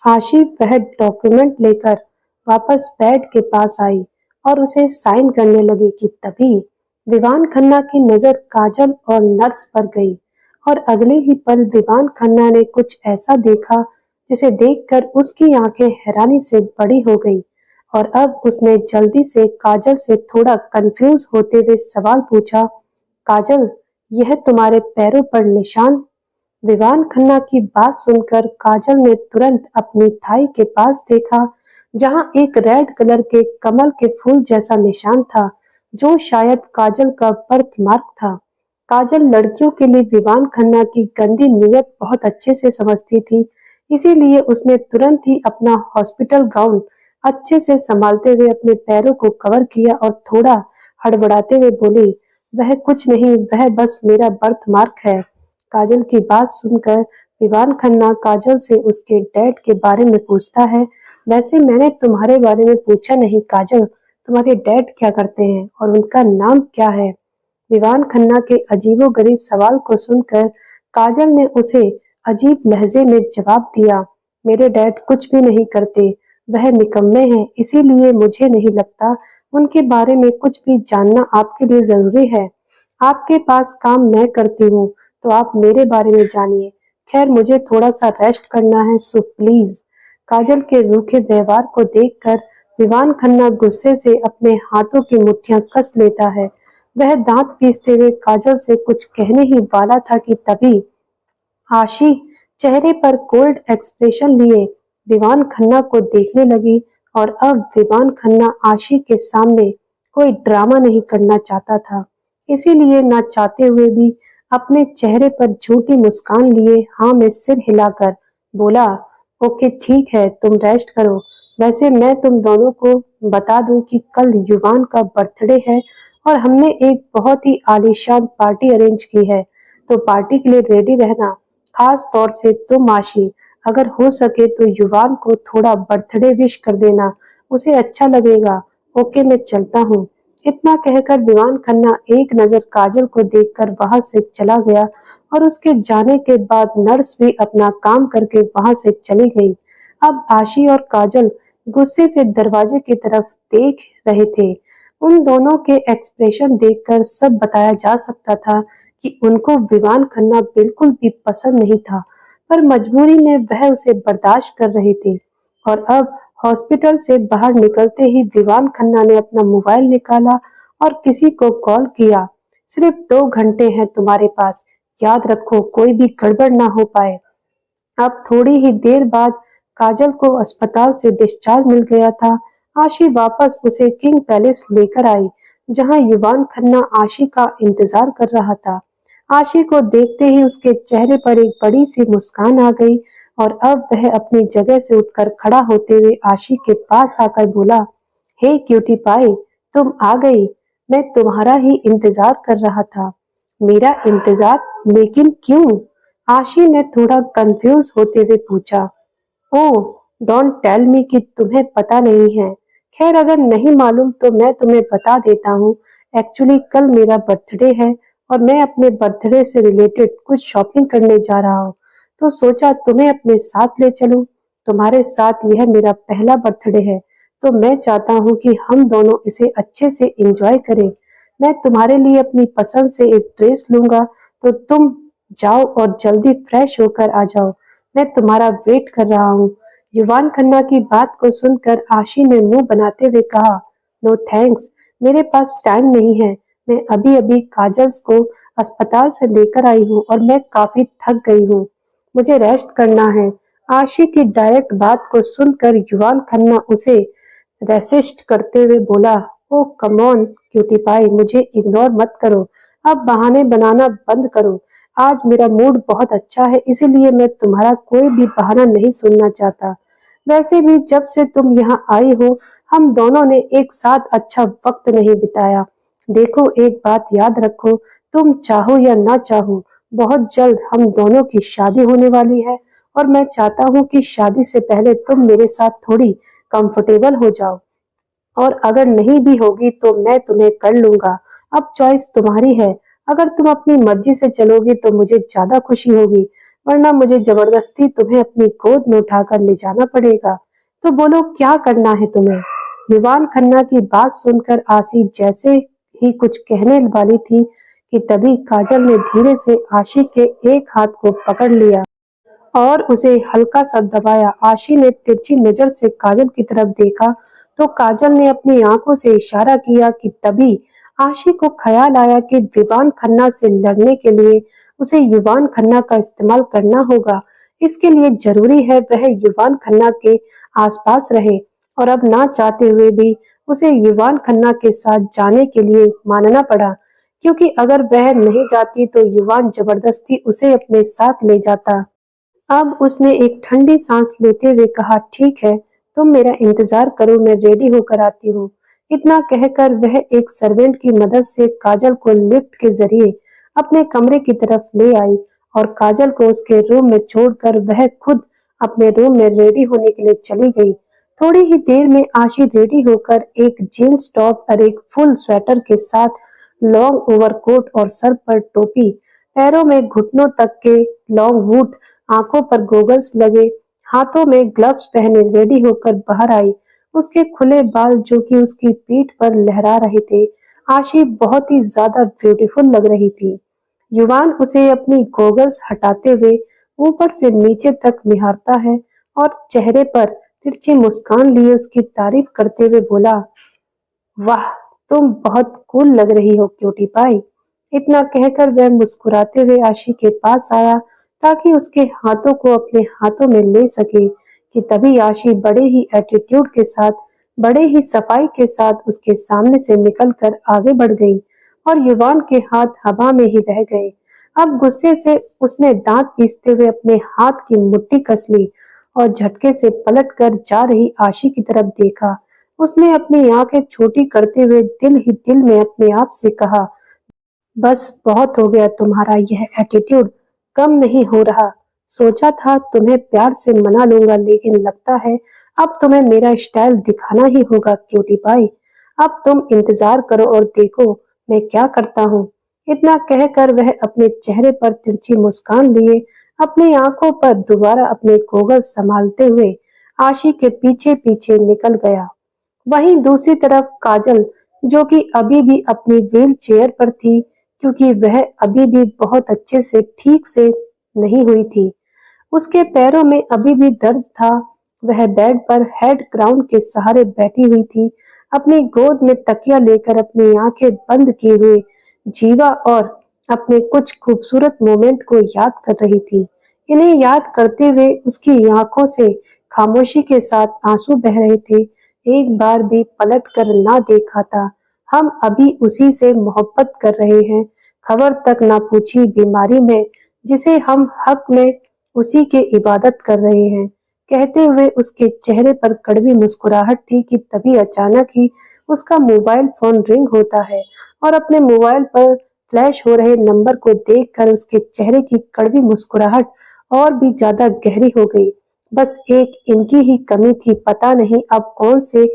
आशी वह डॉक्यूमेंट लेकर वापस बेड के पास आई और उसे साइन करने लगी कि तभी विवान खन्ना की नजर काजल और नर्स पर गई और अगले ही पल विवान खन्ना ने कुछ ऐसा देखा जिसे देखकर उसकी आंखें हैरानी से बड़ी हो गई और अब उसने जल्दी से काजल से थोड़ा कंफ्यूज होते हुए सवाल पूछा, काजल, यह तुम्हारे पैरों पर निशान? विवान खन्ना की बात सुनकर काजल ने तुरंत अपनी थाई के पास देखा, जहां एक रेड कलर के कमल के फूल जैसा निशान था, जो शायद काजल का बर्थ मार्क था। काजल लड़कियों के लिए विवान खन्ना की गंदी नीयत बहुत अच्छे से समझती थी, इसीलिए उसने तुरंत ही अपना हॉस्पिटल गाउन अच्छे से संभालते हुए अपने पैरों को कवर किया और थोड़ा हड़बड़ाते हुए बोली, वह कुछ नहीं, वह बस मेरा बर्थ मार्क है। काजल की बात सुनकर विवान खन्ना काजल से उसके डैड के बारे में पूछता है, वैसे मैंने तुम्हारे बारे में पूछा नहीं काजल, तुम्हारे डैड क्या करते हैं और उनका नाम क्या है? विवान खन्ना के अजीबोगरीब सवाल को सुनकर काजल ने उसे अजीब लहजे में जवाब दिया, मेरे डैड कुछ भी नहीं करते, वह निकम्मे हैं, इसीलिए मुझे नहीं लगता उनके बारे में कुछ भी जानना आपके लिए जरूरी है। आपके पास काम मैं करती हूँ, तो आप मेरे बारे में जानिए। खैर मुझे थोड़ा सा रेस्ट करना है, सो प्लीज। काजल के रूखे व्यवहार को देखकर विवान खन्ना गुस्से से अपने हाथों की मुट्ठियां कस लेता है। वह दांत पीसते हुए काजल से कुछ कहने ही वाला था कि तभी आशी चेहरे पर कोल्ड एक्सप्रेशन लिए विवान खन्ना को देखने लगी और अब विवान खन्ना आशी के सामने कोई ड्रामा नहीं करना चाहता था, इसीलिए ना चाहते हुए भी अपने चेहरे पर झूठी मुस्कान लिए हाँ में सिर हिलाकर बोला, ओके ठीक है, तुम रेस्ट करो। वैसे मैं तुम दोनों को बता दूं कि कल युवान का बर्थडे है और हमने एक बहुत ही आलीशान पार्टी अरेंज की है, तो पार्टी के लिए रेडी रहना। खास तौर से तुम आशी, अगर हो सके तो युवान को थोड़ा बर्थडे विश कर देना, उसे अच्छा लगेगा। ओके मैं चलता हूँ। इतना कहकर विवान खन्ना एक नजर काजल को देखकर वहां से चला गया और उसके जाने के बाद नर्स भी अपना काम करके वहां से चली गई। अब आशी और काजल गुस्से से दरवाजे की तरफ देख रहे थे। उन दोनों के एक्सप्रेशन देखकर सब बताया जा सकता था कि उनको विवान खन्ना बिल्कुल भी पसंद नहीं था, पर मजबूरी में वह उसे बर्दाश्त कर रहे थे। और अब हॉस्पिटल से बाहर निकलते ही विवान खन्ना ने अपना मोबाइल निकाला और किसी को कॉल किया, सिर्फ 2 घंटे हैं तुम्हारे पास, याद रखो कोई भी गड़बड़ ना हो पाए। अब थोड़ी ही देर बाद काजल को अस्पताल से डिस्चार्ज मिल गया था। आशी वापस उसे किंग पैलेस लेकर आई, जहां युवान खन्ना आशी का इंतजार कर रहा था। आशी को देखते ही उसके चेहरे पर एक बड़ी सी मुस्कान आ गई और अब वह अपनी जगह से उठकर खड़ा होते हुए आशी के पास आकर बोला, हे क्यूटी पाई, तुम आ गई, मैं तुम्हारा ही इंतजार कर रहा था। मेरा इंतजार? लेकिन क्यों? आशी ने थोड़ा कंफ्यूज होते हुए पूछा। ओह, डोंट टेल मी कि तुम्हें पता नहीं है। खैर अगर नहीं मालूम तो मैं तुम्हें बता देता हूँ। एक्चुअली कल मेरा बर्थडे है और मैं अपने बर्थडे से रिलेटेड कुछ शॉपिंग करने जा रहा हूँ, तो सोचा तुम्हें अपने साथ ले चलूं। तुम्हारे साथ यह मेरा पहला बर्थडे है, तो मैं चाहता हूँ कि हम दोनों इसे अच्छे से एंजॉय करें। मैं तुम्हारे लिए अपनी पसंद से एक ड्रेस लूंगा, तो तुम जाओ और जल्दी फ्रेश होकर आ जाओ, मैं तुम्हारा वेट कर रहा हूँ। युवान खन्ना की बात को सुनकर आशी ने मुंह बनाते हुए कहा, नो थैंक्स, मेरे पास टाइम नहीं है। मैं अभी अभी काजल को अस्पताल से लेकर आई हूँ और मैं काफी थक गई हूँ, मुझे रेस्ट करना है। आशी की डायरेक्ट बात को सुनकर युवान खन्ना उसे रेसिस्ट करते हुए बोला, ओ कम ऑन क्यूटी पाई, मुझे इग्नोर मत करो, अब बहाने बनाना बंद करो। आज मेरा मूड बहुत अच्छा है, इसीलिए मैं तुम्हारा कोई भी बहाना नहीं सुनना चाहता। वैसे भी जब से तुम यहाँ आई हो, हम दोनों ने एक साथ अच्छा वक्त नहीं बिताया। देखो एक बात याद रखो, तुम चाहो या ना चाहो, बहुत जल्द हम दोनों की शादी होने वाली है और मैं चाहता हूँ कि शादी से पहले तुम मेरे साथ थोड़ी कंफर्टेबल हो जाओ, और अगर नहीं भी होगी तो मैं तुम्हें कर लूंगा। अब चॉइस तुम्हारी है, अगर तुम अपनी मर्जी से चलोगी तो मुझे ज्यादा खुशी होगी, वरना मुझे जबरदस्ती तुम्हें अपनी गोद में उठाकर ले जाना पड़ेगा। तो बोलो क्या करना है तुम्हें? युवान खन्ना की बात सुनकर आशी जैसे ही कुछ कहने वाली थी कि तभी काजल ने धीरे से आशी के एक हाथ को पकड़ लिया और उसे हल्का सा दबाया। आशी ने तिरछी नजर से काजल की तरफ देखा तो काजल ने अपनी आंखों से इशारा किया कि तभी आशी को ख्याल आया कि विवान खन्ना से लड़ने के लिए उसे युवान खन्ना का इस्तेमाल करना होगा। इसके लिए जरूरी है वह युवान खन्ना के आसपास रहे और अब ना चाहते हुए भी उसे युवान खन्ना के साथ जाने के लिए मानना पड़ा, क्योंकि अगर वह नहीं जाती तो युवान जबरदस्ती उसे अपने साथ ले जाता। अब उसने एक ठंडी सांस लेते हुए कहा, ठीक है, तुम मेरा इंतजार करो, मैं रेडी होकर आती हूँ। इतना कहकर वह एक सर्वेंट की मदद से काजल को लिफ्ट के जरिए अपने कमरे की तरफ ले आई और काजल को उसके रूम में छोड़कर वह खुद अपने रूम में रेडी होने के लिए चली गई। थोड़ी ही देर में आशी रेडी होकर एक जींस टॉप और एक फुल स्वेटर के साथ लॉन्ग ओवरकोट और सर पर टोपी, पैरों में घुटनों तक के लॉन्ग बूट, आंखों पर गोगल्स लगे, हाथों में ग्लव्स पहने रेडी होकर बाहर आई। उसके खुले बाल जो कि उसकी पीठ पर लहरा रहे थे। आशी बहुत ही ज्यादा ब्यूटीफुल लग रही थी। युवान उसे अपनी गोगल्स हटाते हुए ऊपर से नीचे तक निहारता है और चेहरे पर तिरछी मुस्कान लिए उसकी तारीफ करते हुए बोला, वाह, तुम बहुत कूल लग रही हो क्यूटी पाई। इतना कहकर वह मुस्कुराते हुए आशी के पास आया ताकि उसके हाथों को अपने हाथों में ले सके कि तभी आशी बड़े ही एटीट्यूड के साथ, बड़े ही सफाई के साथ उसके सामने से निकलकर आगे बढ़ गई और युवान के हाथ हवा में ही रह गए। अब गुस्से से उसने दांत पीसते हुए अपने हाथ की मुट्ठी कस ली और झटके से पलटकर जा रही आशी की तरफ देखा। उसने अपनी आंखें छोटी करते हुए दिल ही दिल में अपने आप से कहा, बस बहुत हो गया तुम्हारा यह एटीट्यूड, कम नहीं हो रहा। सोचा था तुम्हें प्यार से मना लूंगा लेकिन लगता है अब तुम्हें मेरा स्टाइल दिखाना ही होगा क्यूटी पाई। अब तुम इंतजार करो और देखो मैं क्या करता हूँ। इतना कहकर वह अपने चेहरे पर तिरछी मुस्कान लिए अपनी आंखों पर दोबारा अपने गोगल संभालते हुए आशी के पीछे पीछे निकल गया। वहीं दूसरी तरफ काजल, जो कि अभी भी अपनी व्हील चेयर पर थी क्योंकि वह अभी भी बहुत अच्छे से ठीक से नहीं हुई थी, उसके पैरों में अभी भी दर्द था। वह बेड पर हेड ग्राउंड के सहारे बैठी हुई थी, अपनी गोद में तकिया लेकर अपनी आंखें बंद किए हुए जीवा और अपने कुछ खूबसूरत मोमेंट को याद कर रही थी। इन्हें याद करते हुए उसकी आंखों से खामोशी के साथ आंसू बह रहे थे। एक बार भी पलट कर ना देखा था, हम अभी उसी से मोहब्बत कर रहे हैं, खबर तक ना पूछी बीमारी में जिसे हम हक में उसी के इबादत कर रहे हैं। कहते हुए उसके चेहरे पर कड़वी मुस्कुराहट थी कि तभी अचानक ही उसका मोबाइल फोन रिंग होता है और अपने मोबाइल पर फ्लैश हो रहे नंबर को देखकर उसके चेहरे की कड़वी मुस्कुराहट और भी ज्यादा गहरी हो गई। बस एक इनकी ही कमी थी, पता नहीं अब कौन से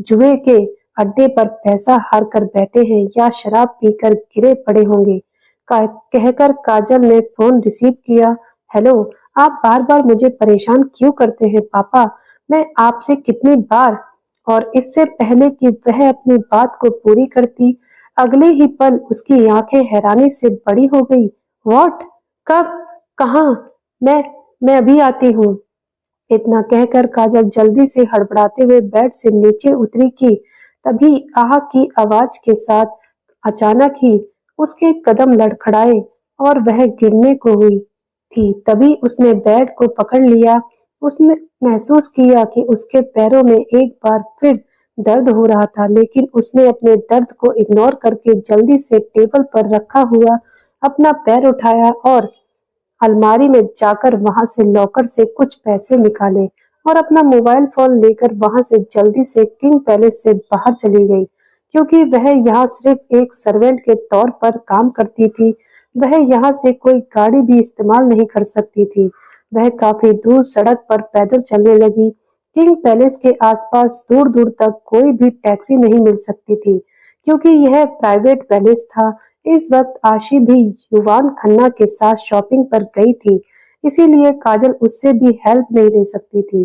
जुए के अड्डे पर पैसा हार कर बैठे हैं या शराब पीकर गिरे पड़े होंगे। कहकर काजल ने फोन रिसीव किया। हेलो, आप बार बार मुझे परेशान क्यों करते हैं पापा? मैं आपसे कितनी बार। और इससे पहले कि वह अपनी बात को पूरी करती, अगले ही पल उसकी आंखें हैरानी से बड़ी हो गई। व्हाट? कब? कहाँ? मैं अभी आती हूँ। इतना कहकर काजल जल्दी से हड़बड़ाते हुए बेड से नीचे उतरी कि तभी आह की आवाज के साथ अचानक ही उसके कदम लड़खड़ाए और वह गिरने को हुई थी। तभी उसने बेड को पकड़ लिया। उसने महसूस किया कि उसके पैरों में एक बार फिर दर्द हो रहा था, लेकिन उसने अपने दर्द को इग्नोर करके जल्दी से टेबल पर रखा हुआ अपना पैर उठाया और अलमारी में जाकर वहां से लॉकर से कुछ पैसे निकाले और अपना मोबाइल फोन लेकर वहां से जल्दी से किंग पैलेस से बाहर चली गई, क्योंकि वह यहाँ सिर्फ एक सर्वेंट के तौर पर काम करती थी। वह यहाँ से कोई गाड़ी भी इस्तेमाल नहीं कर सकती थी। वह काफी दूर सड़क पर पैदल चलने लगी। किंग पैलेस के आसपास दूर दूर तक कोई भी टैक्सी नहीं मिल सकती थी क्योंकि यह प्राइवेट पैलेस था। इस वक्त आशी भी युवान खन्ना के साथ शॉपिंग पर गई थी। इसीलिए काजल उससे भी हेल्प नहीं ले सकती थी।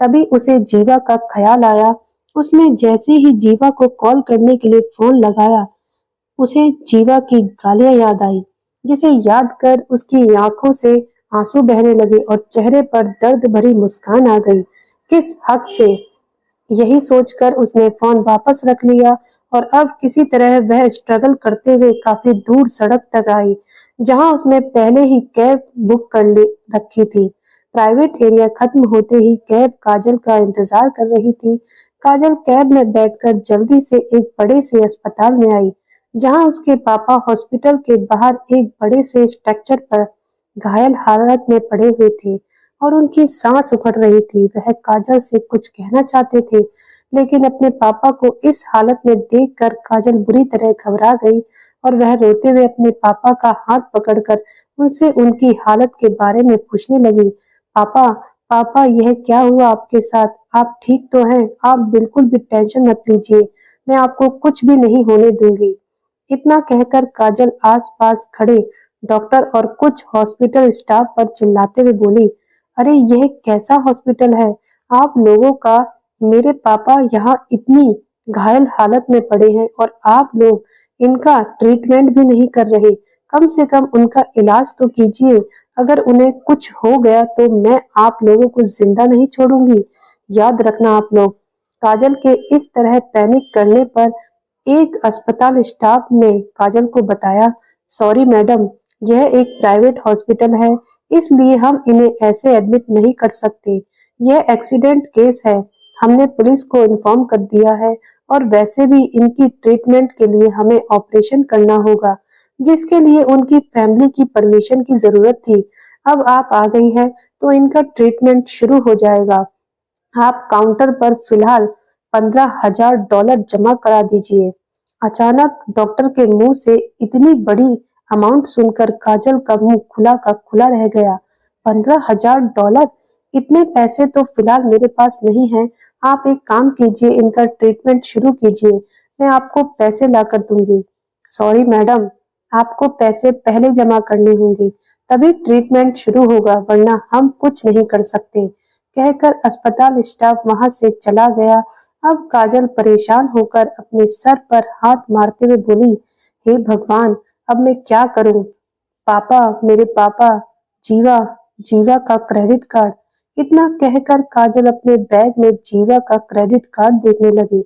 तभी उसे जीवा का ख्याल आया। उसने जैसे ही जीवा को कॉल करने के लिए फोन लगाया, उसे जीवा की गालियां याद आई, जिसे याद कर उसकी आंखों से आंसू बहने लगे और चेहरे पर दर्द भरी मुस्कान आ गई। किस हक से? यही सोचकर उसने फोन वापस रख लिया और अब किसी तरह वह स्ट्रगल करते हुए काफी दूर सड़क तक आई, जहां उसने पहले ही कैब बुक कर ली रखी थी। प्राइवेट एरिया खत्म होते ही कैब काजल का इंतजार कर रही थी। काजल कैब में बैठकर जल्दी से एक बड़े से अस्पताल में आई, जहां उसके पापा हॉस्पिटल के बाहर एक बड़े से स्ट्रक्चर पर घायल हालत में पड़े हुए थे और उनकी सांस उखड़ रही थी। वह काजल से कुछ कहना चाहते थे, लेकिन अपने पापा को इस हालत में देखकर काजल बुरी तरह घबरा गई और वह रोते हुए अपने पापा का हाथ पकड़कर उनसे उनकी हालत के बारे में पूछने लगी। पापा, पापा, यह क्या हुआ आपके साथ? आप ठीक तो हैं? आप बिल्कुल भी टेंशन मत लीजिए, मैं आपको कुछ भी नहीं होने दूंगी। इतना कहकर काजल आस-पास खड़े डॉक्टर और कुछ हॉस्पिटल स्टाफ पर चिल्लाते हुए बोली, अरे यह कैसा हॉस्पिटल है? आप लोगों का, मेरे पापा यहाँ इतनी घायल हालत में पड़े हैं और आप लोग इनका ट्रीटमेंट भी नहीं कर रहे। कम से कम उनका इलाज तो कीजिए। अगर उन्हें कुछ हो गया तो मैं आप लोगों को जिंदा नहीं छोड़ूंगी। याद रखना आप लोग। काजल के इस तरह पैनिक करने पर एक अस्पताल स्टाफ ने काजल को बताया, सॉरी मैडम, यह एक प्राइवेट हॉस्पिटल है, इसलिए हम इन्हें ऐसे एडमिट नहीं कर सकते। यह एक्सीडेंट केस है। हमने पुलिस को इन्फॉर्म कर दिया है और वैसे भी इनकी ट्रीटमेंट के लिए हमें ऑपरेशन करना होगा, जिसके लिए उनकी फैमिली की परमिशन की जरूरत थी। अब आप आ गई हैं तो इनका ट्रीटमेंट शुरू हो जाएगा। आप काउंटर पर फिलहाल $15,000 जमा करा दीजिए। अचानक डॉक्टर के मुंह से इतनी बड़ी अमाउंट सुनकर काजल का मुंह खुला का खुला रह गया। $15,000? इतने पैसे तो फिलहाल मेरे पास नहीं है। आप एक काम कीजिए, इनका ट्रीटमेंट शुरू कीजिए, मैं आपको पैसे लाकर दूंगी। सॉरी मैडम, आपको पैसे पहले जमा करने होंगे, तभी ट्रीटमेंट शुरू होगा, वरना हम कुछ नहीं कर सकते। कहकर अस्पताल स्टाफ वहां से चला गया। अब काजल परेशान होकर अपने सर पर हाथ मारते हुए बोली, हे भगवान, अब मैं क्या करूं? पापा, मेरे पापा, जीवा, जीवा का क्रेडिट कार्ड। इतना कहकर काजल अपने बैग में जीवा का क्रेडिट कार्ड देखने लगी,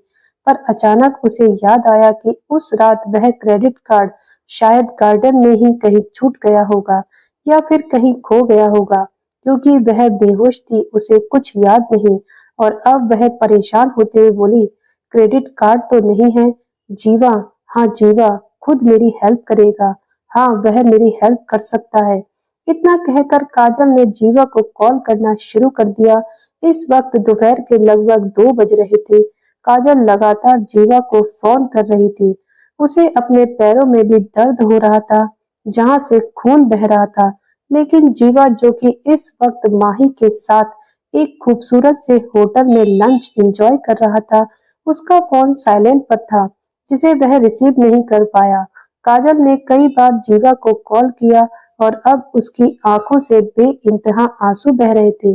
पर अचानक उसे याद आया कि उस रात वह क्रेडिट कार्ड शायद गार्डन में ही कहीं छूट गया होगा या फिर कहीं खो गया होगा, क्योंकि वह बेहोश थी, उसे कुछ याद नहीं। और अब वह परेशान होते हुए बोली, क्रेडिट कार्ड तो नहीं है। जीवा, हाँ जीवा खुद मेरी हेल्प करेगा। हाँ, वह मेरी हेल्प कर सकता है। इतना कहकर काजल ने जीवा को कॉल करना शुरू कर दिया। इस वक्त दोपहर के लगभग 2 बज रहे थे। काजल लगातार जीवा को फोन कर रही थी। उसे अपने पैरों में भी दर्द हो रहा था, जहां से खून बह रहा था। लेकिन जीवा, जो कि इस वक्त माही के साथ एक खूबसूरत से होटल में लंच एंजॉय कर रहा था, उसका फोन साइलेंट पर था, जिसे वह रिसीव नहीं कर पाया। काजल ने कई बार जीवा को कॉल किया और अब उसकी आंखों से बेइंतहा आंसू बह रहे थे।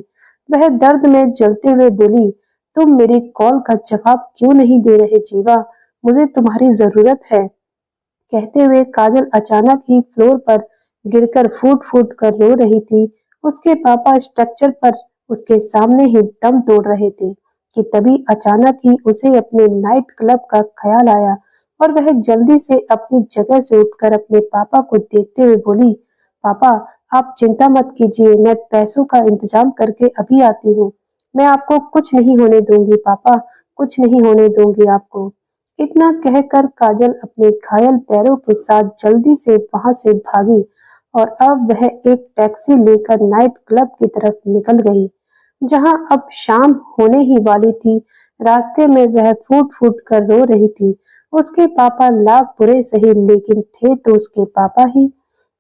वह दर्द में जलते हुए बोली, तुम मेरी कॉल का जवाब क्यों नहीं दे रहे जीवा? मुझे तुम्हारी जरूरत है। कहते हुए काजल अचानक ही फ्लोर पर गिरकर फूट-फूट कर रो रही थी। उसके पापा स्ट्रक्चर पर उसके सामने ही दम तोड़ रहे थे कि तभी अचानक ही उसे अपने नाइट क्लब का ख्याल आया और वह जल्दी से अपनी जगह से उठकर अपने पापा को देखते हुए बोली, पापा, आप चिंता मत कीजिए, मैं पैसों का इंतजाम करके अभी आती हूँ। मैं आपको कुछ नहीं होने दूंगी पापा, कुछ नहीं होने दूंगी आपको। इतना कहकर काजल अपने घायल पैरों के साथ जल्दी से वहां से भागी और अब वह एक टैक्सी लेकर नाइट क्लब की तरफ निकल गई, जहां अब शाम होने ही वाली थी। रास्ते में वह फूट-फूट कर रो रही थी। उसके पापा लाख बुरे सही, लेकिन थे तो उसके पापा ही।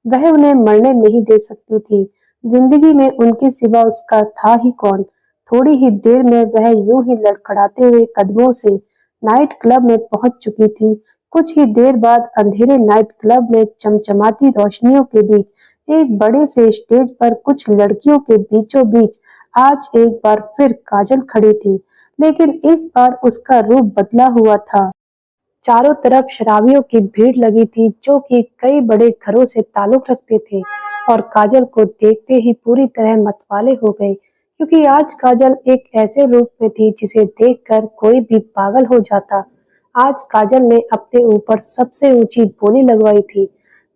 वह उन्हें मरने नहीं दे सकती थी। जिंदगी में उनके सिवा उसका था ही कौन? थोड़ी ही देर में वह यूं ही लड़खड़ाते हुए कदमों से नाइट क्लब में पहुंच चुकी थी। कुछ ही देर बाद अंधेरे नाइट क्लब में चमचमाती रोशनियों के बीच एक बड़े से स्टेज पर कुछ लड़कियों के बीचों बीच आज एक बार फिर काजल खड़ी थी, लेकिन इस बार उसका रूप बदला हुआ था। चारों तरफ शराबियों की भीड़ लगी थी जो कि कई बड़े घरों से ताल्लुक रखते थे और काजल को देखते ही पूरी तरह मतवाले हो गए, क्योंकि आज काजल एक ऐसे रूप में थी जिसे देखकर कोई भी पागल हो जाता। आज काजल ने अपने ऊपर सबसे ऊंची बोली लगवाई थी।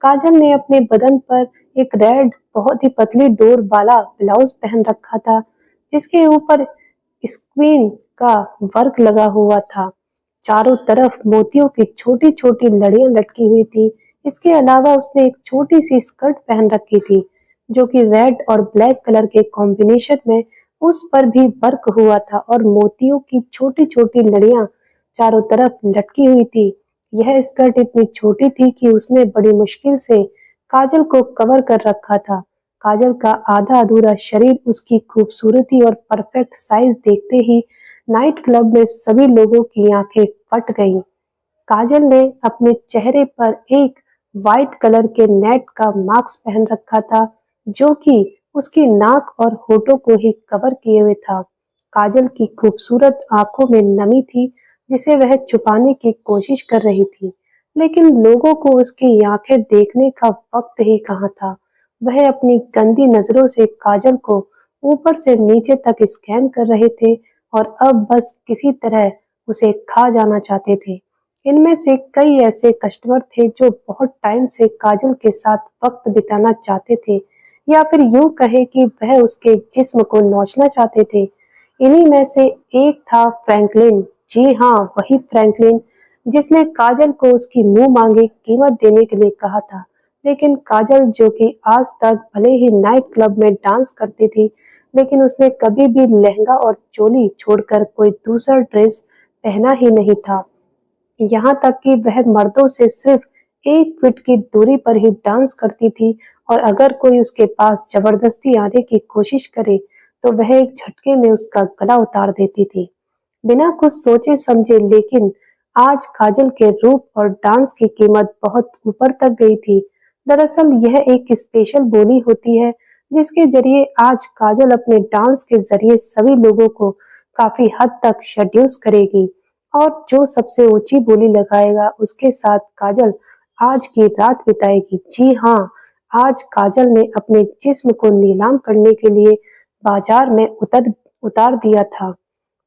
काजल ने अपने बदन पर एक रेड बहुत ही पतली डोर वाला ब्लाउज पहन रखा था, जिसके ऊपर स्क्रीन का वर्क लगा हुआ था। चारों तरफ मोतियों की छोटी-छोटी लड़ियां लटकी हुई थी। इसके अलावा उसने एक छोटी सी स्कर्ट पहन रखी थी, जो कि रेड और ब्लैक कलर के कॉम्बिनेशन में उस पर भी वर्क हुआ था और मोतियों की छोटी-छोटी लड़ियां चारों तरफ लटकी हुई थी। यह स्कर्ट इतनी छोटी थी कि उसने बड़ी मुश्किल से काजल को कवर कर रखा था। काजल का आधा अधूरा शरीर उसकी खूबसूरती और परफेक्ट साइज देखते ही नाइट क्लब में सभी लोगों की आंखें फट गईं। काजल ने अपने चेहरे पर एक वाइट कलर के नेट का मास्क पहन रखा था, जो कि उसकी नाक और होठों को ही कवर किए हुए था। काजल की खूबसूरत आंखों में नमी थी, जिसे वह छुपाने की कोशिश कर रही थी, लेकिन लोगों को उसकी आंखें देखने का वक्त ही कहाँ था। वह अपनी गंदी नजरों से काजल को ऊपर से नीचे तक स्कैन कर रहे थे और अब बस किसी तरह उसे खा जाना चाहते थे। इनमें से कई ऐसे कस्टमर थे जो बहुत टाइम से काजल के साथ वक्त बिताना चाहते थे, या फिर यूं कहें कि वह उसके जिस्म को नोचना चाहते थे। इन्हीं में से एक था फ्रैंकलिन। जी हाँ, वही फ्रैंकलिन जिसने काजल को उसकी मुंह मांगी कीमत देने के लिए कहा था। लेकिन काजल, जो कि आज तक भले ही नाइट क्लब में डांस करती थी, लेकिन उसने कभी भी लहंगा और चोली छोड़कर कोई दूसरा ड्रेस पहना ही नहीं था। यहाँ तक कि वह मर्दों से सिर्फ 1 फीट की दूरी पर ही डांस करती थी और अगर कोई उसके पास जबरदस्ती आने की कोशिश करे, तो वह एक झटके में उसका गला उतार देती थी। बिना कुछ सोचे समझे, लेकिन आज काजल के रूप और डांस की कीमत बहुत ऊपर तक गई थी। दरअसल यह एक स्पेशल बोली होती है, जिसके जरिए आज काजल अपने डांस के जरिए सभी लोगों को काफी हद तक सेड्यूस करेगी और जो सबसे ऊंची बोली लगाएगा उसके साथ काजल आज की रात बिताएगी। जी हाँ, आज काजल ने अपने जिस्म को नीलाम करने के लिए बाजार में उतार दिया था।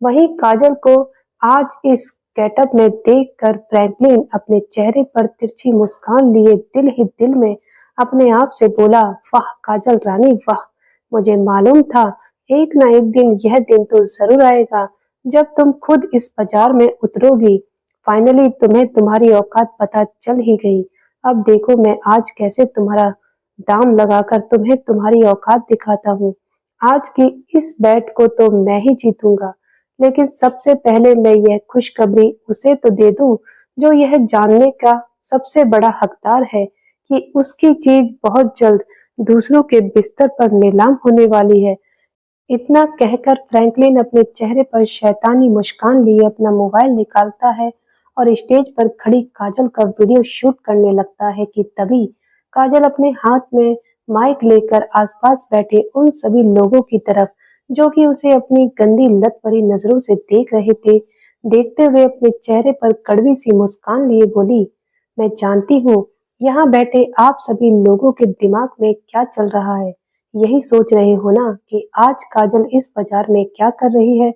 वहीं काजल को आज इस गेटअप में देखकर फ्रैंकलिन अपने चेहरे पर तिरछी मुस्कान लिए दिल ही दिल में अपने आप से बोला, वाह काजल रानी वाह! मुझे मालूम था एक ना एक दिन यह दिन तो जरूर आएगा जब तुम खुद इस बाजार में उतरोगी। फाइनली तुम्हें तुम्हारी औकात पता चल ही गई। अब देखो मैं आज कैसे तुम्हारा दाम लगाकर तुम्हें तुम्हारी औकात दिखाता हूँ। आज की इस बैट को तो मैं ही जीतूंगा, लेकिन सबसे पहले मैं यह खुशखबरी उसे तो दे दूं जो यह जानने का सबसे बड़ा हकदार है कि उसकी चीज बहुत जल्द दूसरों के बिस्तर पर नीलाम होने वाली है। इतना कहकर फ्रैंकलिन अपने चेहरे पर शैतानी मुस्कान लिए अपना मोबाइल निकालता है और स्टेज पर खड़ी काजल का वीडियो शूट करने लगता है कि तभी काजल अपने हाथ में माइक लेकर आसपास बैठे उन सभी लोगों की तरफ, जो कि उसे अपनी गंदी लत भरी नजरों से देख रहे थे, देखते हुए अपने चेहरे पर कड़वी सी मुस्कान लिए बोली, मैं जानती हूँ यहाँ बैठे आप सभी लोगों के दिमाग में क्या चल रहा है। यही सोच रहे हो ना कि आज काजल इस बाजार में क्या कर रही है।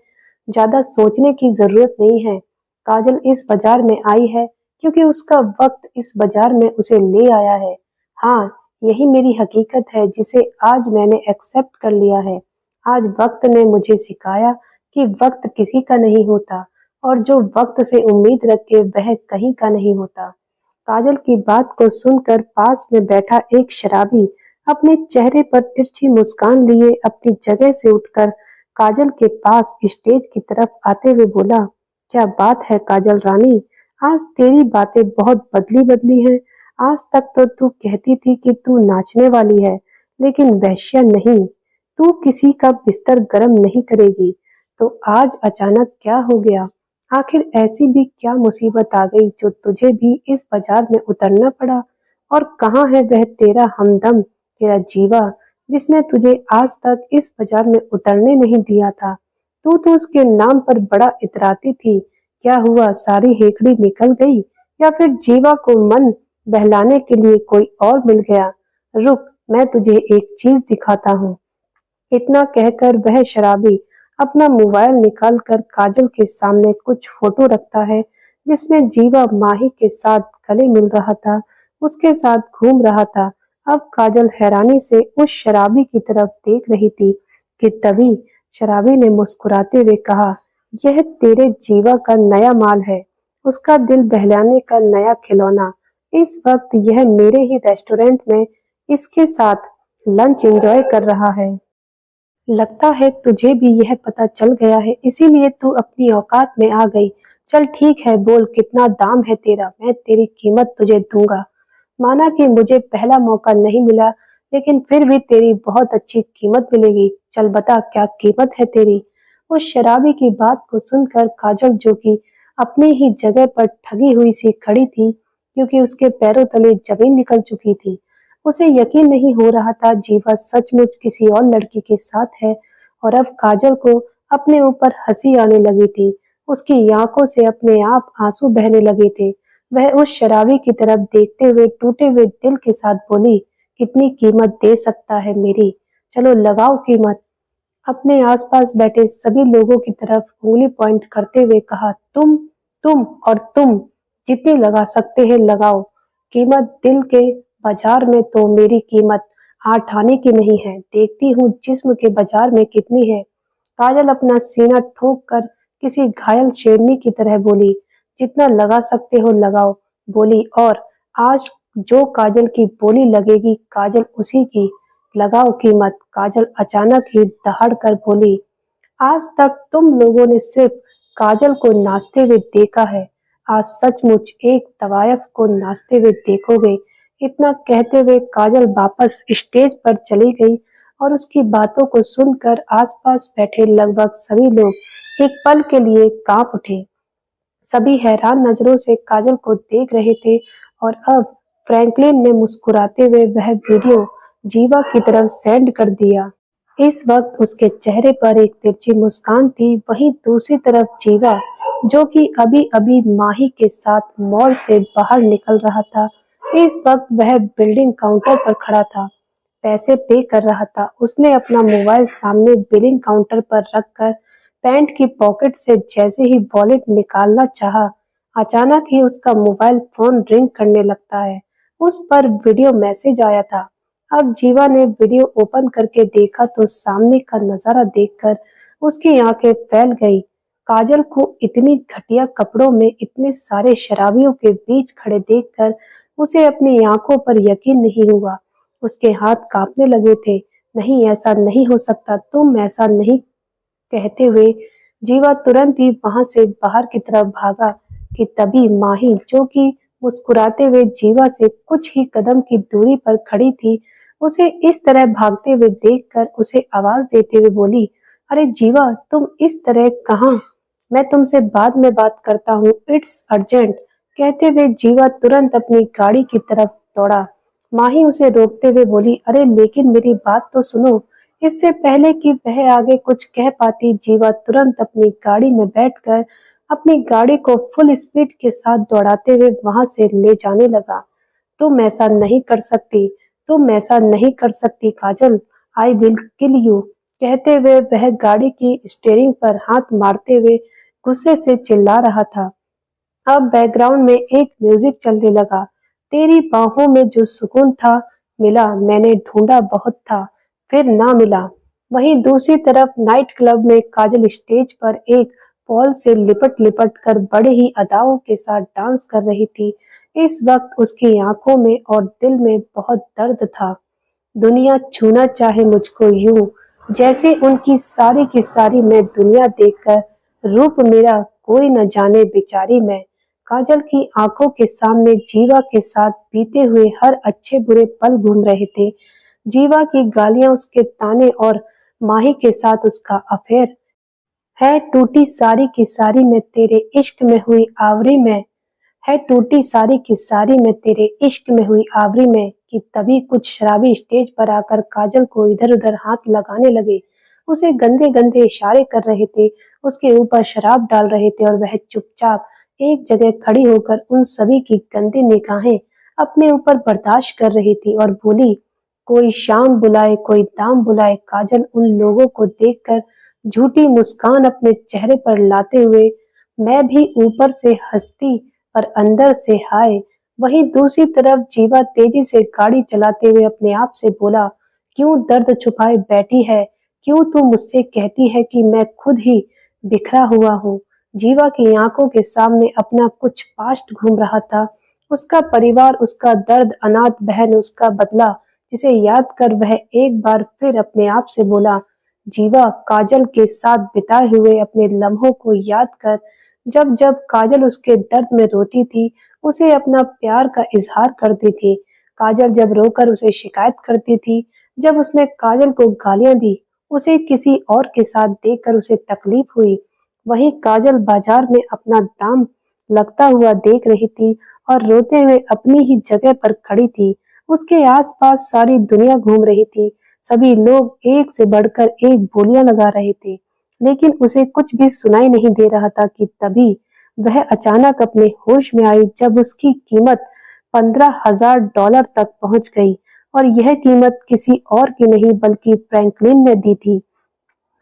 ज्यादा सोचने की जरूरत नहीं है। काजल इस बाजार में आई है क्योंकि उसका वक्त इस बाजार में उसे ले आया है। हाँ, यही मेरी हकीकत है जिसे आज मैंने एक्सेप्ट कर लिया है। आज वक्त ने मुझे सिखाया कि वक्त किसी का नहीं होता और जो वक्त से उम्मीद रखे वह कहीं का नहीं होता। काजल की बात को सुनकर पास में बैठा एक शराबी अपने चेहरे पर तिरछी मुस्कान लिए अपनी जगह से उठकर काजल के पास स्टेज की तरफ आते हुए बोला, क्या बात है काजल रानी, आज तेरी बातें बहुत बदली बदली हैं। आज तक तो तू कहती थी कि तू नाचने वाली है, लेकिन वैश्या नहीं। तू किसी का बिस्तर गर्म नहीं करेगी। तो आज अचानक क्या हो गया? आखिर ऐसी भी क्या मुसीबत आ गई जो तुझे भी इस बाजार में उतरना पड़ा? और कहाँ है वह तेरा हमदम तेरा जीवा जिसने तुझे आज तक इस बाजार में उतरने नहीं दिया था। तू तो उसके नाम पर बड़ा इतराती थी। क्या हुआ, सारी हेकड़ी निकल गई या फिर जीवा को मन बहलाने के लिए कोई और मिल गया? रुक, मैं तुझे एक चीज दिखाता हूँ। इतना कहकर वह शराबी अपना मोबाइल निकालकर काजल के सामने कुछ फोटो रखता है जिसमें जीवा माही के साथ गले मिल रहा था, उसके साथ घूम रहा था। अब काजल हैरानी से उस शराबी की तरफ देख रही थी कि तभी शराबी ने मुस्कुराते हुए कहा, यह तेरे जीवा का नया माल है, उसका दिल बहलाने का नया खिलौना। इस वक्त यह मेरे ही रेस्टोरेंट में इसके साथ लंच एंजॉय कर रहा है। लगता है तुझे भी यह पता चल गया है, इसीलिए तू अपनी औकात में आ गई। चल ठीक है, बोल कितना दाम है तेरा, मैं तेरी कीमत तुझे दूंगा। माना कि मुझे पहला मौका नहीं मिला, लेकिन फिर भी तेरी बहुत अच्छी कीमत मिलेगी। चल बता क्या कीमत है तेरी। उस शराबी की बात को सुनकर काजल, जो कि अपनी ही जगह पर ठगी हुई सी खड़ी थी, क्योंकि उसके पैरों तले जमीन निकल चुकी थी, उसे यकीन नहीं हो रहा था जीवा सचमुच किसी और लड़की के साथ है। और अब काजल को अपने ऊपर हंसी आने लगी थी। उसकी आंखों से अपने आप आंसू बहने लगे थे। वह उस शराबी की तरफ देखते हुए टूटे हुए दिल के साथ बोली, कितनी कीमत दे सकता है मेरी? चलो लगाओ कीमत। अपने आसपास बैठे सभी लोगों की तरफ उंगली पॉइंट करते हुए कहा, तुम और तुम जितनी लगा सकते हैं लगाओ। कीमत दिल के बाजार में तो मेरी कीमत 8 आने की नहीं है, देखती हूँ जिस्म के बाजार में कितनी है। काजल अपना सीना ठोक कर किसी घायल शेरनी की तरह बोली, जितना लगा सकते हो लगाओ। बोली, और आज जो काजल की बोली लगेगी काजल उसी की। लगाओ कीमत। काजल अचानक ही दहाड़ कर बोली, आज तक तुम लोगों ने सिर्फ काजल को नाचते हुए देखा है, आज सचमुच एक तवायफ को नाचते हुए देखोगे। इतना कहते हुए काजल वापस स्टेज पर चली गई और उसकी बातों को सुनकर आसपास बैठे लगभग सभी लोग एक पल के लिए कांप उठे। सभी हैरान नजरों से काजल को देख रहे थे और अब फ्रैंकलिन ने मुस्कुराते हुए वह वीडियो जीवा की तरफ सेंड कर दिया। इस वक्त उसके चेहरे पर एक तिरछी मुस्कान थी। वहीं दूसरी तरफ जीवा, जो कि अभी-अभी माही के साथ मॉल से बाहर निकल रहा था, इस वक्त वह बिलिंग काउंटर पर खड़ा था, पैसे पे कर रहा था। उसने अपना मोबाइल सामने बिलिंग काउंटर पर रखकर पैंट की पॉकेट से जैसे ही वॉलेट निकालना चाहा, अचानक ही उसका मोबाइल फोन रिंग करने लगता है। उस पर वीडियो मैसेज आया था। अब जीवा ने वीडियो ओपन करके देखा तो सामने का नजारा देखकर उसकी आंखें फैल गई। काजल को इतनी घटिया कपड़ों में इतने सारे शराबियों के बीच खड़े देखकर उसे अपनी आंखों पर यकीन नहीं हुआ। उसके हाथ कांपने लगे थे। नहीं, ऐसा नहीं हो सकता, तुम ऐसा नहीं। कहते हुए जीवा तुरंत ही वहां से बाहर की तरफ भागा कि तभी माही, जो कि मुस्कुराते हुए जीवा से कुछ ही कदम की दूरी पर खड़ी थी, उसे इस तरह भागते हुए देखकर उसे आवाज देते हुए बोली, अरे जीवा, तुम इस तरह कहाँ? मैं तुमसे बाद में बात करता हूँ, इट्स अर्जेंट। कहते हुए जीवा तुरंत अपनी गाड़ी की तरफ दौड़ा। माही उसे रोकते हुए बोली, अरे लेकिन मेरी बात तो सुनो। इससे पहले कि वह आगे कुछ कह पाती, जीवा तुरंत अपनी गाड़ी में बैठकर अपनी गाड़ी को फुल स्पीड के साथ दौड़ाते हुए वहां से ले जाने लगा। तुम ऐसा नहीं कर सकती, तुम ऐसा नहीं कर सकती काजल, आई विल किल यू। कहते हुए वह गाड़ी की स्टीयरिंग पर हाथ मारते हुए गुस्से से चिल्ला रहा था। अब बैकग्राउंड में एक म्यूजिक चलने लगा। तेरी बाहों में जो सुकून था, मिला, मैंने ढूंढा बहुत था, फिर ना मिला। वहीं दूसरी तरफ नाइट क्लब में काजल स्टेज पर एक पॉल से लिपट लिपट कर बड़े ही अदाओं के साथ डांस कर रही थी। इस वक्त उसकी आंखों में और दिल में बहुत दर्द था। दुनिया छूना चाहे मुझको यूं, जैसे उनकी सारी की सारी मैं दुनिया देखकर रूप मेरा कोई न जाने बेचारी मैं। काजल की आंखों के सामने जीवा के साथ बीते हुए हर अच्छे बुरे पल घूम रहे थे। जीवा की गालियां, उसके ताने और माही के साथ उसका अफेयर। है टूटी सारी की सारी मैं तेरे इश्क में हुई आवरी में, है टूटी सारी की सारी मैं तेरे इश्क में हुई आवरी में। कि तभी कुछ शराबी स्टेज पर आकर काजल को इधर-उधर हाथ लगाने लगे। उसे गंदे-गंदे इशारे कर रहे थे, उसके ऊपर शराब डाल रहे थे और वह चुपचाप एक जगह खड़ी होकर उन सभी की गंदी निगाहें अपने ऊपर बर्दाश्त कर रही थी और बोली, कोई शाम बुलाए, कोई दाम बुलाए। काजल उन लोगों को देखकर झूठी मुस्कान अपने चेहरे पर लाते हुए मैं भी ऊपर से हंसती और अंदर से हाय। वहीं दूसरी तरफ जीवा तेजी से गाड़ी चलाते हुए अपने आप से बोला, क्यों दर्द छुपाए बैठी है, क्यों तू मुझसे कहती है कि मैं खुद ही बिखरा हुआ हूँ। जीवा की आंखों के सामने अपना कुछ पास्ट घूम रहा था, उसका परिवार, उसका दर्द, अनाथ बहन, उसका बदला, जिसे याद कर वह एक बार फिर अपने आप से बोला, जीवा काजल के साथ बिताए हुए अपने लम्हों को याद कर, जब जब काजल उसके दर्द में रोती थी, उसे अपना प्यार का इजहार करती थी। काजल जब रोकर उसे शिकायत करती थी, जब उसने काजल को गालियां दी, उसे किसी और के साथ देखकर उसे तकलीफ हुई। वहीं काजल बाजार में अपना दाम लगता हुआ देख रही थी और रोते हुए अपनी ही जगह पर खड़ी थी। उसके आसपास सारी दुनिया घूम रही थी, सभी लोग एक से बढ़कर एक बोलियां लगा रहे थे, लेकिन उसे कुछ भी सुनाई नहीं दे रहा था कि तभी वह अचानक अपने होश में आई जब उसकी कीमत $15,000 तक पहुंच गई और यह कीमत किसी और की नहीं बल्कि फ्रैंकलिन ने दी थी।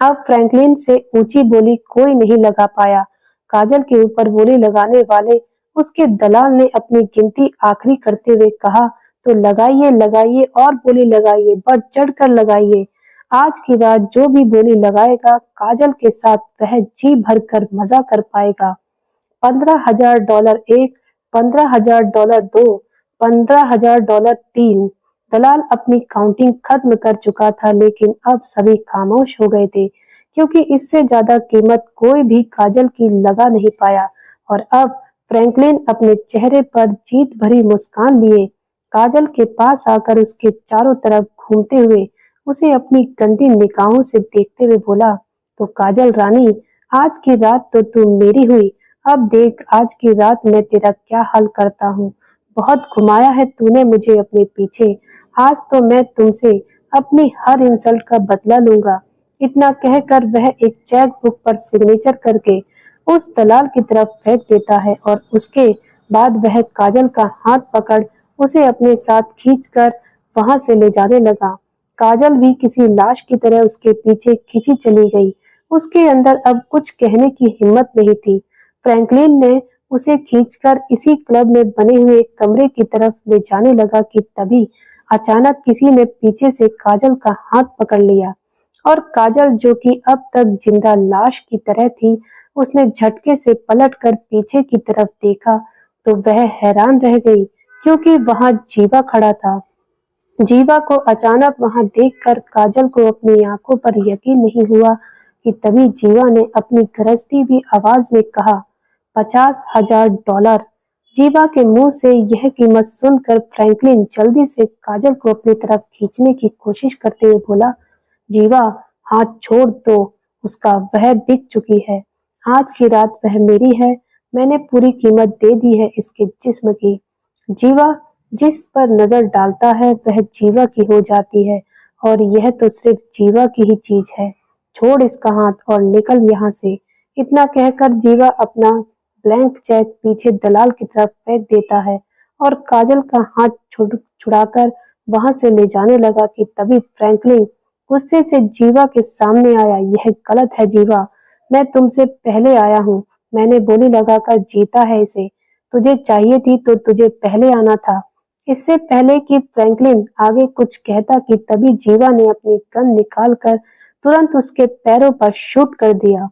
अब फ्रैंकलिन से ऊंची बोली कोई नहीं लगा पाया। काजल के ऊपर बोली लगाने वाले उसके दलाल ने अपनी गिनती आखिरी करते हुए कहा, तो लगाइए लगाइए और बोली लगाइए, बढ़ चढ़ कर लगाइए। आज की रात जो भी बोली लगाएगा काजल के साथ वह जी भर कर मजा कर पाएगा। $15,000 एक, $15,000 दो, $15,000 तीन। दलाल अपनी काउंटिंग खत्म कर चुका था, लेकिन अब सभी खामोश हो गए थे, क्योंकि इससे ज्यादा कीमत कोई भी काजल की लगा नहीं पाया। और अब फ्रैंकलिन अपने चेहरे पर जीत भरी मुस्कान लिए काजल के पास आकर उसके चारों तरफ घूमते हुए उसे अपनी गंदी निगाहों से देखते हुए बोला, तो काजल रानी, आज की रात तो तू मेरी हुई। अब देख आज की रात मैं तेरा क्या हाल करता हूँ। बहुत घुमाया है तूने मुझे अपने पीछे, आज तो मैं तुमसे अपनी हर इंसल्ट का बदला लूंगा। इतना कहकर वह एक चेक बुक पर सिग्नेचर करके उस दलाल की तरफ फेंक देता है और उसके बाद वह काजल का हाथ पकड़ उसे अपने साथ खींचकर वहां से ले जाने लगा। काजल भी किसी लाश की तरह उसके पीछे खींची चली गई। उसके अंदर अब कुछ कहने की हिम्मत नहीं थी। फ्रैंकलिन ने उसे खींचकर इसी क्लब में बने हुए एक कमरे की तरफ ले जाने लगा कि तभी अचानक किसी ने पीछे से काजल का हाथ पकड़ लिया और काजल, जो कि अब तक जिंदा लाश की तरह थी, उसने झटके से पलटकर पीछे की तरफ देखा तो वह हैरान रह गई, क्योंकि वहां जीवा खड़ा था। जीवा को अचानक वहां देखकर काजल को अपनी आंखों पर यकीन नहीं हुआ कि तभी जीवा ने अपनी गरजती हुई आवाज में कहा, $50,000। जीवा के मुंह से यह कीमत सुनकर फ्रैंकलिन जल्दी से काजल को अपनी तरफ खींचने की कोशिश करते हुए बोला, जीवा हाथ छोड़ दो उसका, वह बिक चुकी है। आज की रात वह मेरी है, मैंने पूरी कीमत दे दी है इसके जिस्म की। जीवा जिस पर नजर डालता है वह जीवा की हो जाती है और यह तो सिर्फ जीवा की ही चीज है। छोड़ इसका हाथ और निकल यहाँ से। इतना कहकर जीवा अपना ब्लैंक चेक पीछे दलाल की तरफ फेंक देता है और काजल का हाथ छुड़ाकर वहां से ले जाने लगा कि तभी फ्रैंकलिन गुस्से से जीवा के सामने आया। यह गलत है जीवा, मैं तुमसे पहले आया हूँ, मैंने बोली लगाकर जीता है इसे, तुझे चाहिए थी तो तुझे पहले आना था। इससे पहले कि फ्रैंकलिन आगे कुछ कहता कि तभी जीवा ने अपनी गन निकालकर तुरंत उसके पैरों पर शूट कर दिया।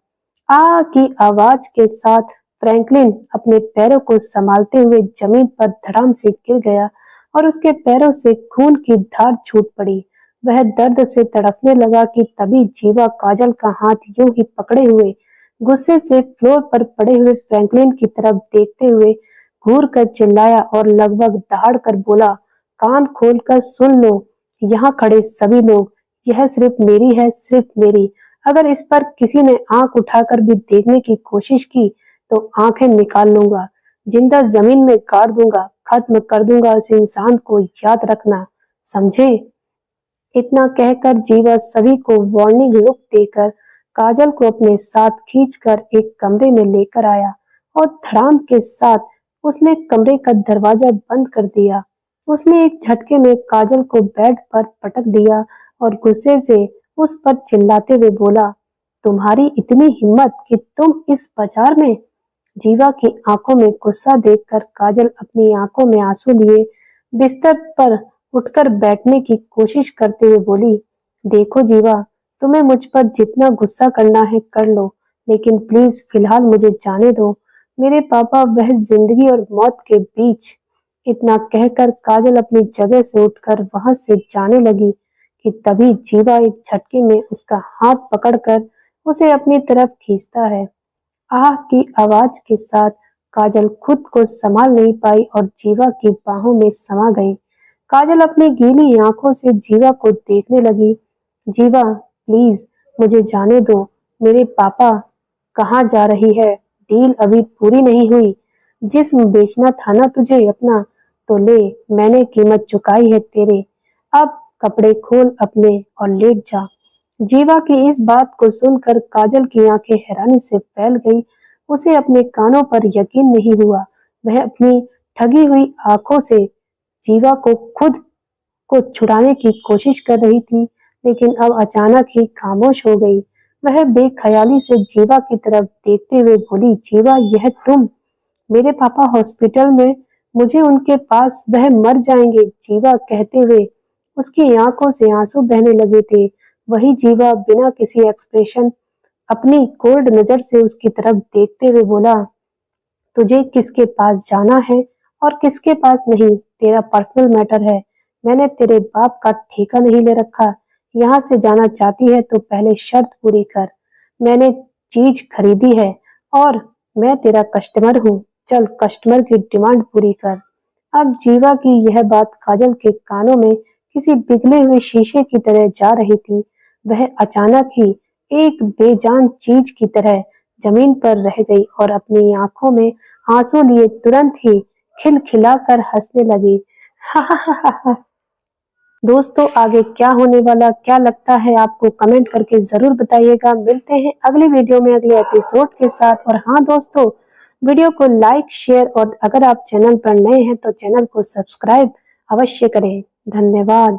आ की आवाज के साथ फ्रैंकलिन अपने पैरों को संभालते हुए जमीन पर धड़ाम से गिर गया और उसके पैरों से खून की धार छूट पड़ी। वह दर्द से तड़पने लगा कि तभी जीवा काजल का हाथ यूं ही पकड़े हुए गुस्से से फ्लोर पर पड़े हुए फ्रैंकलिन की तरफ देखते हुए घूर कर चिल्लाया और लगभग दहाड़ कर बोला, कान खोल कर सुन लो यहाँ खड़े सभी लोग, यह सिर्फ मेरी है, सिर्फ मेरी। अगर इस पर किसी ने आंख उठाकर भी देखने की कोशिश की तो आंखें निकाल लूंगा, जिंदा जमीन में गाड़ दूंगा, खत्म कर दूंगा उस इंसान को, याद रखना, समझे? इतना कहकर जीवा सभी को वार्निंग लुक देकर काजल को अपने साथ खींचकर एक कमरे में लेकर आया और धड़ाम के साथ उसने कमरे का दरवाजा बंद कर दिया। उसने एक झटके में काजल को बेड पर पटक दिया और गुस्से से उस पर चिल्लाते हुए बोला, तुम्हारी इतनी हिम्मत कि तुम इस बाजार में? जीवा की आंखों में गुस्सा देखकर काजल अपनी आंखों में आंसू लिए बिस्तर पर उठकर बैठने की कोशिश करते हुए बोली, देखो जीवा, तुम्हें मुझ पर जितना गुस्सा करना है कर लो, लेकिन प्लीज फिलहाल मुझे जाने दो। मेरे पापा वह जिंदगी और मौत के बीच। इतना कहकर काजल अपनी जगह से उठकर वहां से जाने लगी कि तभी जीवा एक झटके में उसका हाथ पकड़कर उसे अपनी तरफ खींचता है। आह की आवाज के साथ काजल खुद को संभाल नहीं पाई और जीवा की बाहों में समा गई। काजल अपनी गीली आंखों से जीवा को देखने लगी। जीवा, प्लीज मुझे जाने दो। मेरे पापा, कहाँ जा रही है? डील अभी पूरी नहीं हुई। जिस्म बेचना था ना तुझे अपना, तो ले, मैंने कीमत चुकाई है तेरे। अब कपड़े खोल अपने और लेट जा। जीवा की इस बात को सुनकर काजल की आंखें हैरानी से फैल गई। उसे अपने कानों पर यकीन नहीं हुआ। वह अपनी ठगी हुई आंखों से जीवा को खुद को छुड़ाने की कोशिश कर रही थी, लेकिन अब अचानक ही खामोश हो गई। वह बेख्याली से जीवा की तरफ देखते हुए बोली, जीवा, यह तुम? मेरे पापा हॉस्पिटल में, मुझे उनके पास, वह मर जाएंगे। जीवा कहते हुए उसकी आंखों से आंसू बहने लगे थे। वही जीवा बिना किसी एक्सप्रेशन अपनी कोल्ड नजर से उसकी तरफ देखते हुए बोला, तुझे किसके पास जाना है और किसके पास नहीं, तेरा पर्सनल मैटर है। मैंने तेरे बाप का ठेका नहीं ले रखा। यहाँ से जाना चाहती है तो पहले शर्त पूरी कर। मैंने चीज खरीदी है और मैं तेरा कस्टमर हूँ। चल, कस्टमर की डिमांड पूरी कर। अब जीवा की यह बात काजल के कानों में किसी पिघले हुए शीशे की तरह जा रही थी। वह अचानक ही एक बेजान चीज की तरह जमीन पर रह गई और अपनी आंखों में आंसू लिए तुरंत ही खिलखिलाकर हंसने लगी। हा हा हा हा हा। दोस्तों, आगे क्या होने वाला, क्या लगता है आपको, कमेंट करके जरूर बताइएगा। मिलते हैं अगली वीडियो में अगले एपिसोड के साथ। और हाँ दोस्तों, वीडियो को लाइक, शेयर और अगर आप चैनल पर नए हैं तो चैनल को सब्सक्राइब अवश्य करें। धन्यवाद।